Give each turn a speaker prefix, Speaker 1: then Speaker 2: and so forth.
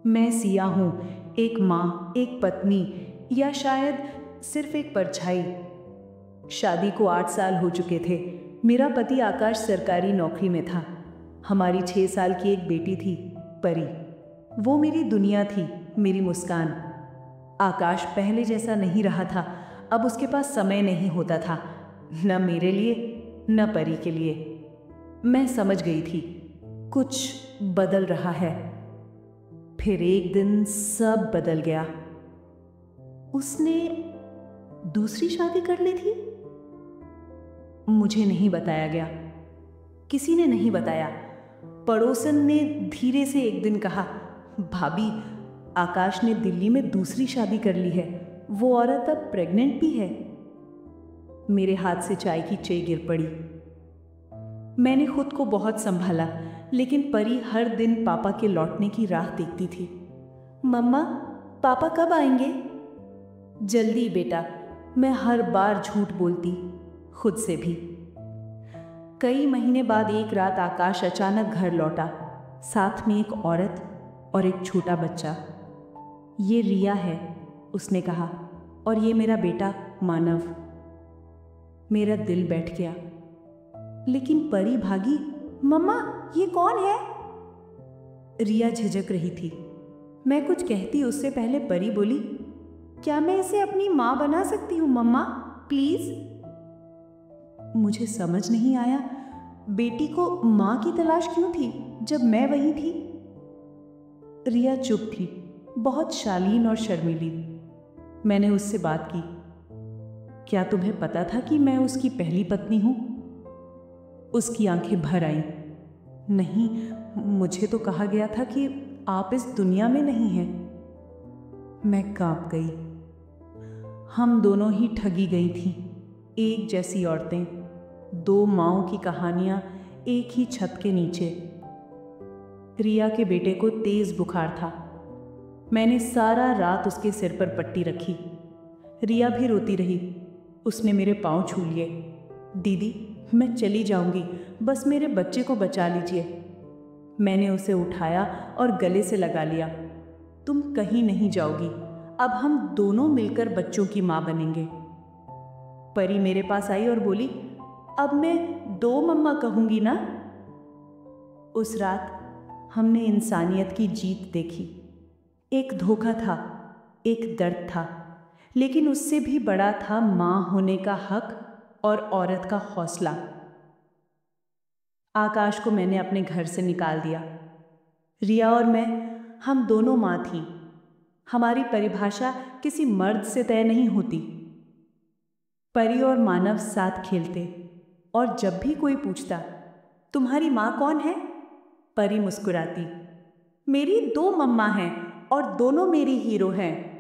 Speaker 1: मैं सिया हूँ, एक माँ, एक पत्नी, या शायद सिर्फ एक परछाई। शादी को 8 साल हो चुके थे। मेरा पति आकाश सरकारी नौकरी में था। हमारी 6 साल की एक बेटी थी, परी। वो मेरी दुनिया थी, मेरी मुस्कान। आकाश पहले जैसा नहीं रहा था। अब उसके पास समय नहीं होता था, न मेरे लिए न परी के लिए। मैं समझ गई थी, कुछ बदल रहा है। फिर एक दिन सब बदल गया। उसने दूसरी शादी कर ली थी। मुझे नहीं बताया गया, किसी ने नहीं बताया। पड़ोसन ने धीरे से एक दिन कहा, भाभी, आकाश ने दिल्ली में दूसरी शादी कर ली है। वो औरत अब प्रेग्नेंट भी है। मेरे हाथ से चाय की ट्रे गिर पड़ी। मैंने खुद को बहुत संभाला, लेकिन परी हर दिन पापा के लौटने की राह देखती थी। मम्मा, पापा कब आएंगे? जल्दी बेटा, मैं हर बार झूठ बोलती, खुद से भी। कई महीने बाद एक रात आकाश अचानक घर लौटा, साथ में एक औरत और एक छोटा बच्चा। ये रिया है, उसने कहा, और ये मेरा बेटा मानव। मेरा दिल बैठ गया। लेकिन परी भागी। मम्मा, ये कौन है? रिया झिझक रही थी। मैं कुछ कहती उससे पहले परी बोली, क्या मैं इसे अपनी माँ बना सकती हूँ मम्मा, प्लीज? मुझे समझ नहीं आया, बेटी को माँ की तलाश क्यों थी जब मैं वही थी? रिया चुप थी, बहुत शालीन और शर्मीली। मैंने उससे बात की, क्या तुम्हें पता था कि मैं उसकी पहली पत्नी हूं? उसकी आंखें भर आईं। नहीं, मुझे तो कहा गया था कि आप इस दुनिया में नहीं हैं। मैं कांप गई। हम दोनों ही ठगी गई थीं, एक जैसी औरतें, दो माँओं की कहानियां एक ही छत के नीचे। रिया के बेटे को तेज बुखार था। मैंने सारा रात उसके सिर पर पट्टी रखी। रिया भी रोती रही। उसने मेरे पांव छू लिए। दीदी, मैं चली जाऊंगी, बस मेरे बच्चे को बचा लीजिए। मैंने उसे उठाया और गले से लगा लिया। तुम कहीं नहीं जाओगी, अब हम दोनों मिलकर बच्चों की माँ बनेंगे। परी मेरे पास आई और बोली, अब मैं 2 मम्मा कहूंगी ना? उस रात हमने इंसानियत की जीत देखी। एक धोखा था, एक दर्द था, लेकिन उससे भी बड़ा था माँ होने का हक और औरत का हौसला। आकाश को मैंने अपने घर से निकाल दिया। रिया और मैं, हम दोनों माँ थीं। हमारी परिभाषा किसी मर्द से तय नहीं होती। परी और मानव साथ खेलते, और जब भी कोई पूछता, तुम्हारी माँ कौन है? परी मुस्कुराती, मेरी 2 मम्मा हैं और दोनों मेरी हीरो हैं।